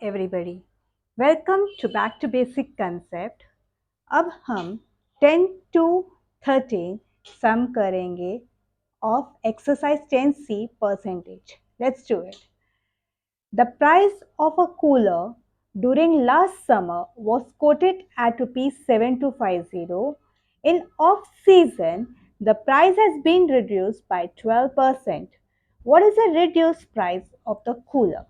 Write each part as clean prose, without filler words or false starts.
everybody. Welcome to Back to Basic Concept. अब हम 10 to 13 sum करेंगे of exercise 10C percentage. Let's do it. The price of a cooler during last summer was quoted at rupees 7250. In off season, the price has been reduced by 12%. What is the reduced price of the cooler?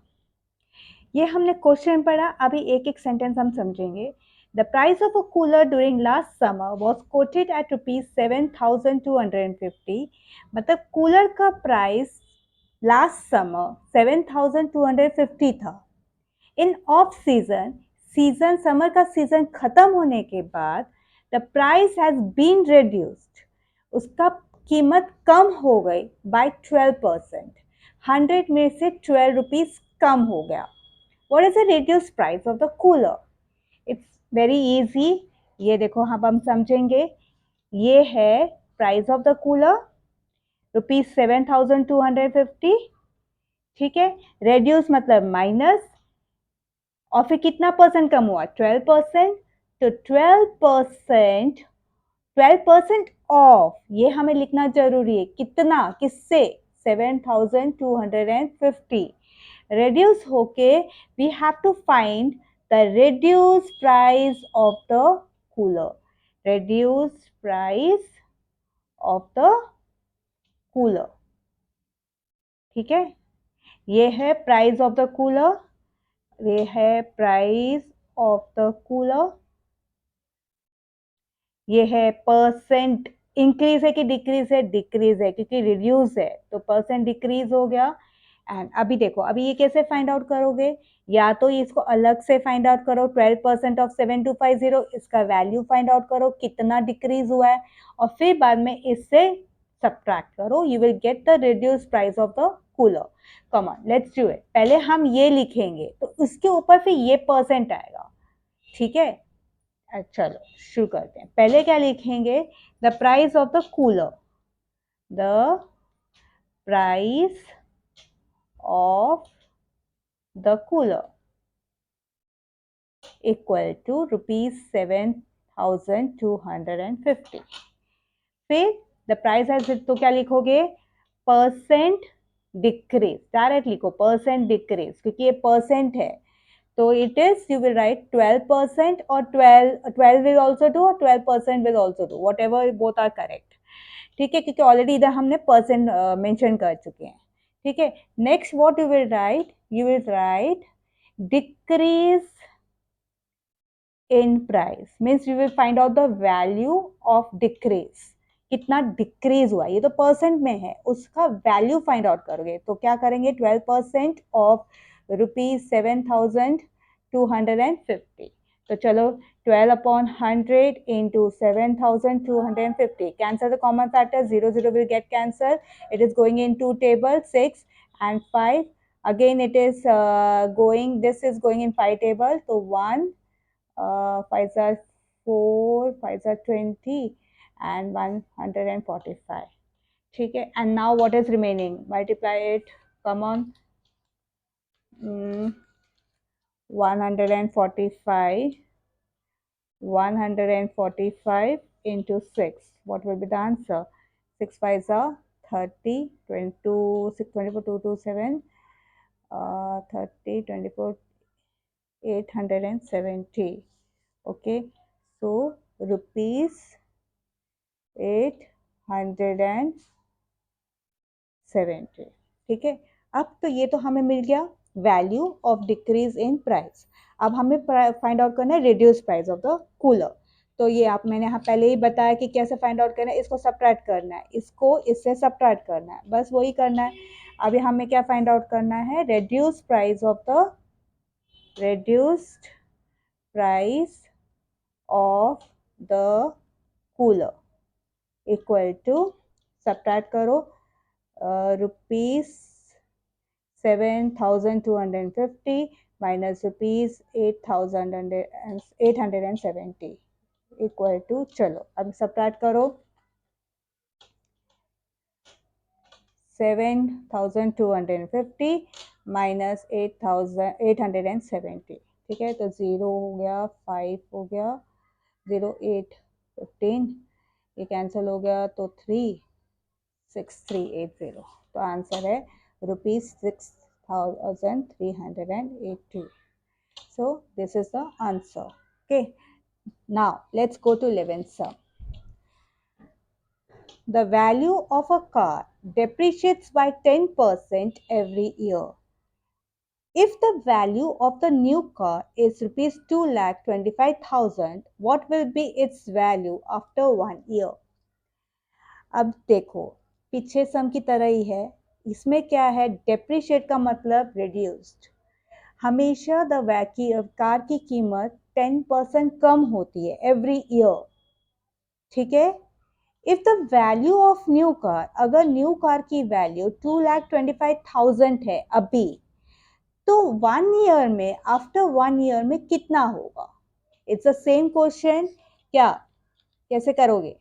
ये हमने question पढ़ा, अभी एक एक sentence हम समझेंगे. The price of a cooler during last summer was quoted at ₹7,250. मतलब cooler का प्राइस लास्ट समर 7,250 था. In off season, season summer का सीजन खत्म होने के बाद the price has been reduced, उसका कीमत कम हो गई बाय 12%. 100 में से 12 रुपीज कम हो गया. What is the reduced price of the cooler? It's very easy. ये देखो अब हम समझेंगे. ये है प्राइस ऑफ द कूलर ₹7,250. ठीक है. रेड्यूस मतलब माइनस, और फिर कितना परसेंट कम हुआ? 12%. तो 12% ऑफ, ये हमें लिखना जरूरी है. कितना? किससे? 7,250 reduce होके we have to find the reduced price of the cooler. Reduced price of the cooler. ठीक है. ये है price of the cooler. ये है price of the cooler. ये है परसेंट इंक्रीज है कि डिक्रीज है? डिक्रीज है, क्योंकि रिड्यूस है तो परसेंट डिक्रीज हो गया. एंड अभी देखो, अभी ये कैसे फाइंड आउट करोगे? या तो इसको अलग से फाइंड आउट करो, 12% ऑफ 7250, इसका वैल्यू फाइंड आउट करो कितना डिक्रीज हुआ है, और फिर बाद में इससे सब्ट्रैक्ट करो. You will get the reduce price of the cooler. Come on, let's do it. पहले हम ये लिखेंगे तो उसके ऊपर फिर ये परसेंट आएगा. ठीक है. चलो शुरू करते हैं. पहले क्या लिखेंगे? The price of the cooler. The price of the cooler equal to ₹7,250. फिर द प्राइस है तो क्या लिखोगे? Percent decrease. डायरेक्ट लिखो परसेंट डिक्रीज, क्योंकि ये परसेंट है तो it is, you will write 12%, और 12 विल ऑल्सो डू, और 12% will also do, whatever, both are correct. ठीक है, क्योंकि ऑलरेडी इधर हमने परसेंट मेंशन कर चुके हैं. ठीक है. Next what you will right? You will right decrease in price. Means you will find out the value of decrease. कितना डिक्रीज हुआ? ये तो परसेंट में है, उसका वैल्यू फाइंड आउट करोगे. तो क्या करेंगे? 12% ऑफ ₹7,250. तो चलो 12/100 into 7,250. Cancel the common factor. 0 0 will get cancelled. It is going in two tables, 6 and 5. Again it is going, this is going in 5 tables. So 1, 5s are 4, 5s are 20, and 145. ठीक है. And now what is remaining? Multiply it. Come on. 145 into 6. What will be the answer? 6 5s are 30, 22, 6, 24, 227, 30, 24, 870. Okay, so ₹870. ठीक है. अब तो ये तो हमें मिल गया value of decrease in price. अब हमें फाइंड आउट करना है reduce price of the cooler. तो ये आप, मैंने यहाँ पहले ही बताया कि कैसे फाइंड आउट करना है. इसको सब्ट्रैक्ट करना है, इसको इससे सब्ट्रैक्ट करना है, बस वही करना है. अभी हमें क्या फाइंड आउट करना है? Reduce price of the, reduced price of the cooler equal to, subtract करो, ₹7,250 minus ₹870 equal to, चलो अब subtract करो. 7,250 माइनस 8,870, ठीक है। तो 0 हो गया, 5 हो गया, 0 8 15, ये कैंसिल हो गया, तो 36380। तो आंसर है ₹6,380. So this is the answer. Okay, now let's go to 11th sum. The value of a car depreciates by 10% every year. If the value of the new car is rupees 2,25,000, what will be its value after 1 year? अब देखो, पीछे सम की तरह ही है, इसमें क्या है, depreciate का मतलब रिड्यूस्ड। हमेशा कार की कीमत 10% कम होती है एवरी ईयर, ठीक है। If the value of new car, अगर न्यू कार की वैल्यू 2,25,000 है अभी, तो 1 ईयर में, आफ्टर 1 ईयर में कितना होगा? It's the same question. क्या, कैसे करोगे?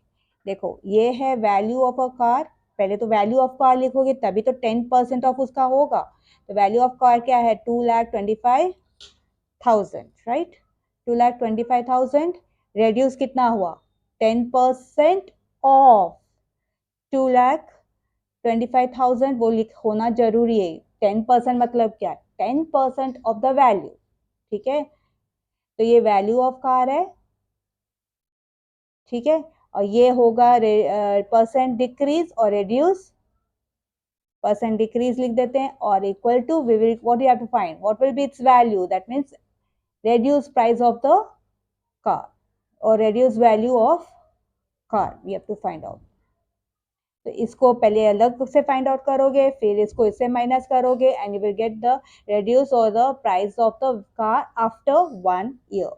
देखो, ये है वैल्यू ऑफ अ कार, पहले तो वैल्यू ऑफ कार लिखोगे तभी तो 10% ऑफ उसका होगा। तो वैल्यू ऑफ कार क्या है? 2,25,000, राइट। 2,25,000 रेड्यूस कितना हुआ? 10% ऑफ 2,25,000, वो होना जरूरी है। 10% मतलब क्या? 10% ऑफ द वैल्यू, ठीक है। तो ये वैल्यू ऑफ कार है, ठीक है। और ये होगा परसेंट डिक्रीज और रेड्यूस, परसेंट डिक्रीज लिख देते हैं, और equal to we will what you have to find, what will be its value, that means reduce price of the car or reduce value of car, we have to find out. तो इसको पहले अलग से find out करोगे, फिर इसको इससे minus करोगे, and you will get the reduce और the price of the car after 1 year.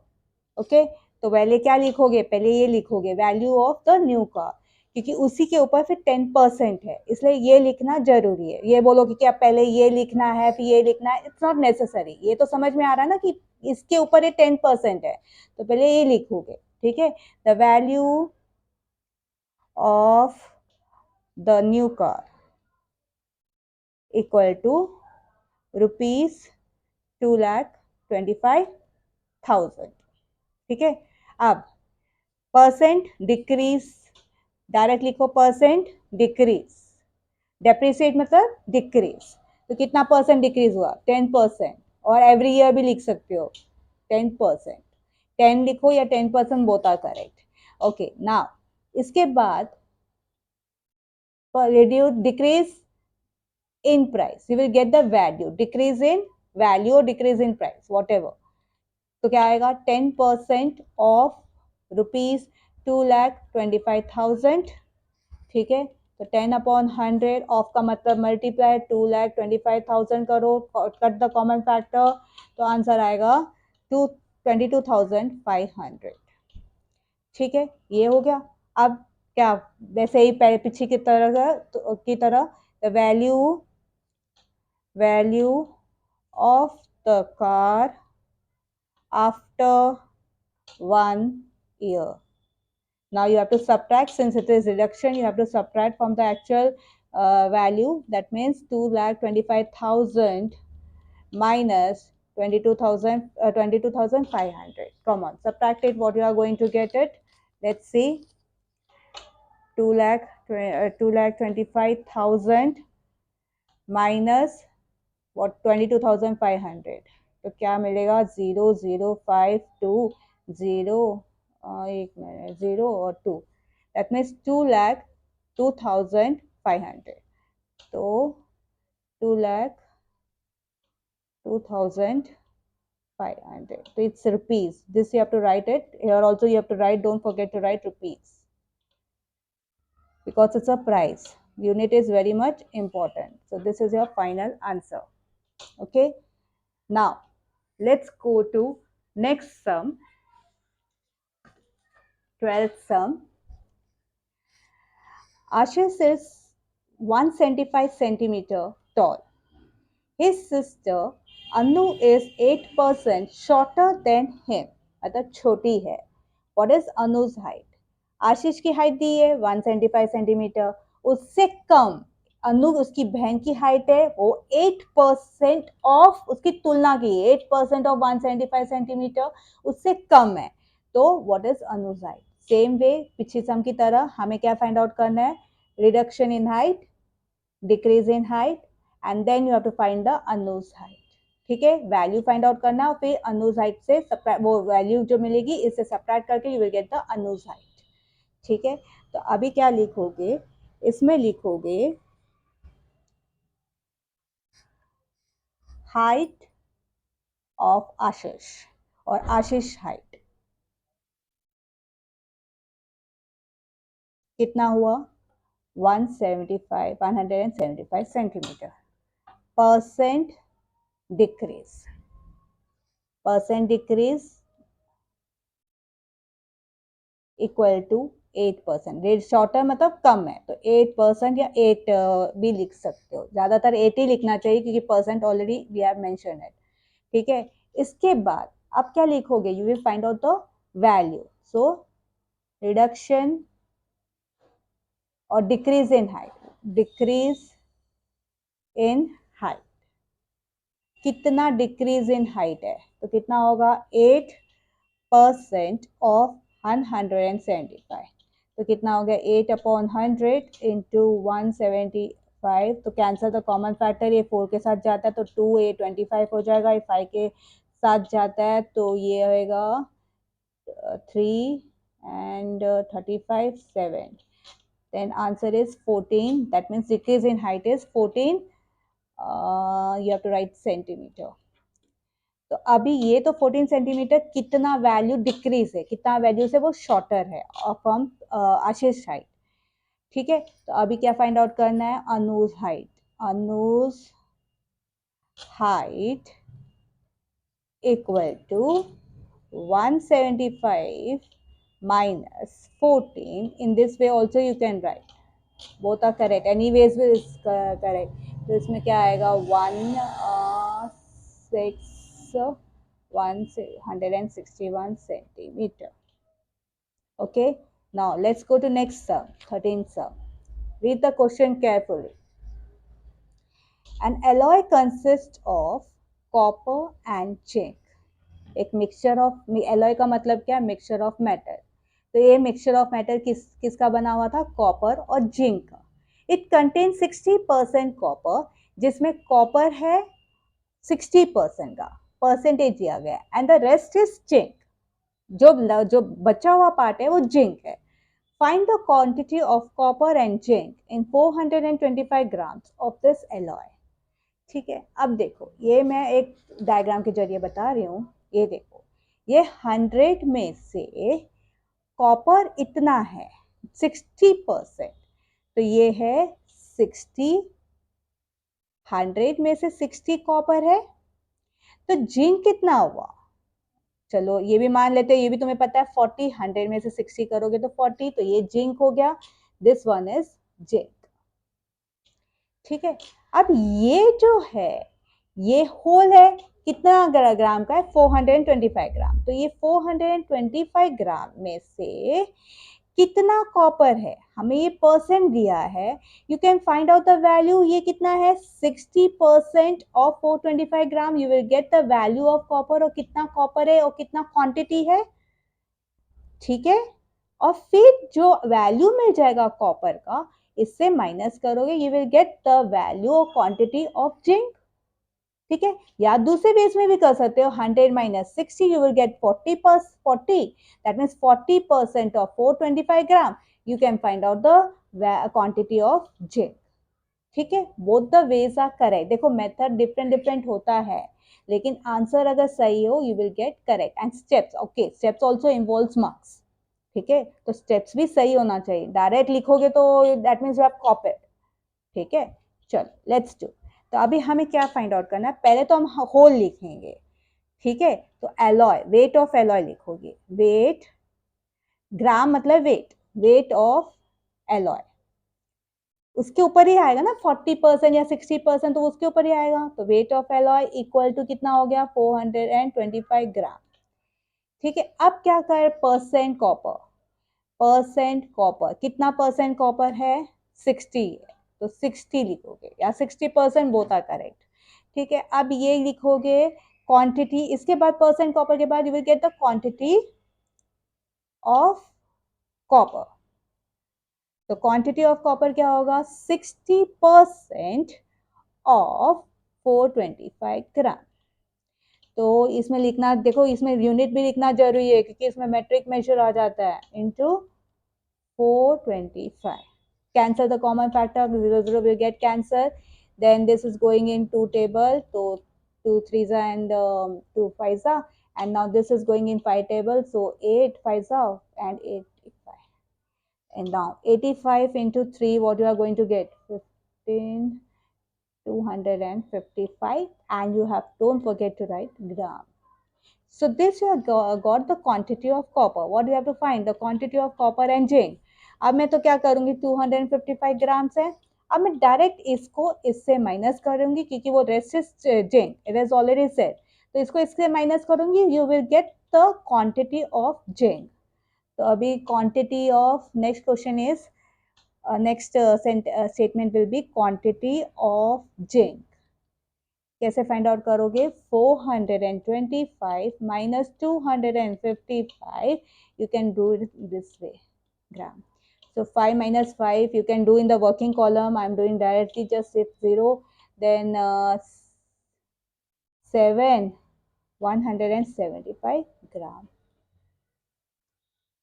Okay, तो पहले क्या लिखोगे? पहले ये लिखोगे value of the new car, क्योंकि उसी के ऊपर फिर 10% है, इसलिए ये लिखना जरूरी है। ये बोलोगे कि अब पहले ये लिखना है फिर ये लिखना है, इट्स नॉट नेसेसरी। ये तो समझ में आ रहा है ना कि इसके ऊपर ये 10% है, तो पहले ये लिखोगे, ठीक है। The value of the new car equal to ₹2,25,000, ठीक है। अब परसेंट डिक्रीज, डायरेक्ट लिखो परसेंट डिक्रीज, डेप्रिसिएट मतलब डिक्रीज, तो कितना परसेंट डिक्रीज हुआ? 10%, और एवरी ईयर भी लिख सकते हो 10%, 10 लिखो या 10%, both are correct. Okay, now इसके बाद reduce decrease in price, you will get the value, decrease in value or decrease in price, whatever। तो क्या आएगा? 10% ऑफ ₹2,25,000, ठीक है। तो 10/100 ऑफ का मतलब मल्टीप्लाई 2,25,000 करो, कट द कॉमन फैक्टर, तो आंसर आएगा 22,500, ठीक है। ये हो गया। अब क्या, वैसे ही पीछे की तरह the value of the car after 1 year. Now you have to subtract, since it is reduction, you have to subtract from the actual value. That means 2,25,000 minus 22,500. Come on, subtract it. What you are going to get it? Let's see. 2,25,000 minus what? 22,500. तो क्या मिलेगा? 0,0520 एक minute, 0 और 2, that means 2,02,500। तो 2,02,500, so it's rupees. This you have to write it here also, you have to write, don't forget to write rupees, because it's a price. Unit is very much important. So this is your final answer. Okay, now let's go to next sum, 12th sum. Ashish is 175 centimeter tall. His sister Anu is 8% shorter than him. मतलब छोटी है. What is Anu's height? आशीष की height दी है 175 centimetre, उससे कम अनु उसकी बहन की height है वो 8% ऑफ उसकी तुलना की 8% ऑफ 175 सेंटीमीटर उससे कम है, तो what is Anuj height? Same way पिछली सम की तरह हमें क्या फाइंड आउट करना है? Reduction in height, decrease in height, and then you have to find the अनुज हाइट। ठीक है, वैल्यू फाइंड आउट करना और फिर अनुज हाइट से वो वैल्यू जो मिलेगी इससे सब्ट्रैक्ट करके यू विल गेट द अनुज हाइट। ठीक है, तो अभी क्या लिखोगे? इसमें लिखोगे हाइट ऑफ आशीष और आशीष हाइट कितना हुआ? 175 centimetre. Percent decrease, percent decrease equal to 8%। Rate shorter मतलब कम है तो 8% या 8 भी लिख सकते हो, ज्यादातर 8 ही लिखना चाहिए क्योंकि percent already we have mention it. ठीक है, इसके बाद अब क्या लिखोगे? You will find out the value. So reduction और decrease in height, decrease in height, कितना डिक्रीज इन हाइट है? तो कितना होगा? 8% ऑफ 175, तो कितना हो गया? 8/100 इंटू 175, तो कैंसल द कॉमन फैक्टर, ये 4 के साथ जाता है तो 2 8 25 हो जाएगा, ये 5 के साथ जाता है तो ये होएगा 3 and 35 7, then answer is 14, that means decrease in height is 14, you have to write centimeter। तो अभी ये तो 14 सेंटीमीटर कितना वैल्यू डिक्रीज है, कितना वैल्यू से वो शॉर्टर है फ्रॉम आशीष हाइट। ठीक है, तो अभी क्या फाइंड आउट करना है? अनुज हाइट। अनुज height equal to 175 minus 14, in this way also you can write, both are correct, anyways is correct। तो इसमें क्या आएगा? 161 centimeter। okay, now let's go to next sum, 13th sum। read the question carefully। an alloy consists of copper and zinc। एक mixture of, alloy का मतलब क्या? Mixture of metal. तो ये मिक्सचर ऑफ मेटल किसका बना हुआ था? कॉपर और जिंक का। इट कंटेन 60% कॉपर, जिसमें कॉपर है 60% का परसेंटेज दिया गया, and the rest is zinc. जो बचा हुआ पार्ट है वो जिंक है। Find the quantity of copper and zinc in 425 grams of this alloy. ठीक है, अब देखो ये मैं एक डायग्राम के जरिए बता रही हूँ। ये देखो, ये 100 में से कॉपर इतना है 60%, तो ये है 60, 100 में से 60 कॉपर है, तो जिंक कितना हुआ? चलो ये भी मान लेते हैं, ये भी तुम्हें पता है 40, 100 में से 60 करोगे तो 40, तो ये जिंक हो गया, दिस वन इज जिंक। ठीक है, अब ये जो है ये होल है, कितना ग्राम का है? 425 ग्राम। तो ये 425 ग्राम में से कितना कॉपर है? हमें ये परसेंट दिया है, you can find out the value. ये कितना है? 60% of 425 gram, you will get the value of copper, और कितना कॉपर है और कितना क्वांटिटी है। ठीक है, और फिर जो वैल्यू मिल जाएगा कॉपर का, इससे माइनस करोगे, you will get the value of quantity of zinc. ठीक है, या दूसरे बेस में भी कर सकते हो, 100 minus 60 you will get 40, that means 40% of 425 gram, you can find out the quantity of zinc. ठीक है, both the ways are correct. देखो मेथड डिफरेंट डिफरेंट होता है, लेकिन आंसर अगर सही हो you will get correct. And steps, okay, steps also involves marks. ठीक है, तो स्टेप्स भी सही होना चाहिए, डायरेक्ट लिखोगे तो that means you have copied. ठीक है, चलो लेट्स डू। तो अभी हमें क्या फाइंड आउट करना है? पहले तो हम होल लिखेंगे। ठीक है, तो एलॉय, वेट ऑफ एलॉय लिखोगे, वेट, ग्राम मतलब वेट, वेट ऑफ एलॉय, उसके ऊपर ही आएगा ना, 40% या 60%, तो उसके ऊपर ही आएगा। तो weight of alloy equal to कितना हो गया? 425 ग्राम। ठीक है, अब क्या कर? परसेंट कॉपर, परसेंट कॉपर, कितना परसेंट कॉपर है? 60 है। तो 60 लिखोगे या 60%, बोथ आर करेक्ट। ठीक है, अब ये लिखोगे क्वांटिटी, इसके बाद परसेंट कॉपर के बाद you will get the quantity of copper. तो क्वांटिटी ऑफ कॉपर क्या होगा, 60% ऑफ 425 ग्राम। तो इसमें लिखना, देखो इसमें यूनिट भी लिखना जरूरी है क्योंकि इसमें मेट्रिक मेजर आ जाता है, into 425। Cancel the common factor, 0 0 will get cancelled. Then this is going in 2 table, so 2 3s and 2 5s, and now this is going in 5 table, so 8 5s and 85. And now 85 into 3, what you are going to get, 15,255, and you have, don't forget to write gram. So this you have got the quantity of copper. What you have to find, the quantity of copper and zinc. अब मैं तो क्या करूंगी, 255 ग्राम है, अब मैं direct इसको इससे माइनस करूंगी क्योंकि वो resist zinc, it is already set, तो इसको इससे माइनस करूंगी, you will get the quantity of zinc. तो अभी quantity of, next question is, next statement will be quantity of zinc. कैसे फाइंड आउट करोगे, 425 minus 255, you can do it this way, gram. So 5 minus 5 you can do in the working column, I am doing directly, just shift 0, then 7 175 gram.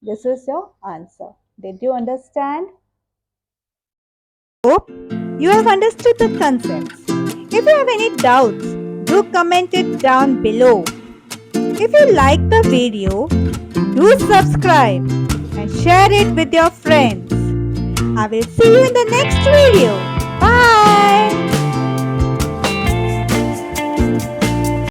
This is your answer. Did you understand? Hope you have understood the concepts. If you have any doubts, do comment it down below. If you like the video, do subscribe and share it with your friends. I will see you in the next video. Bye.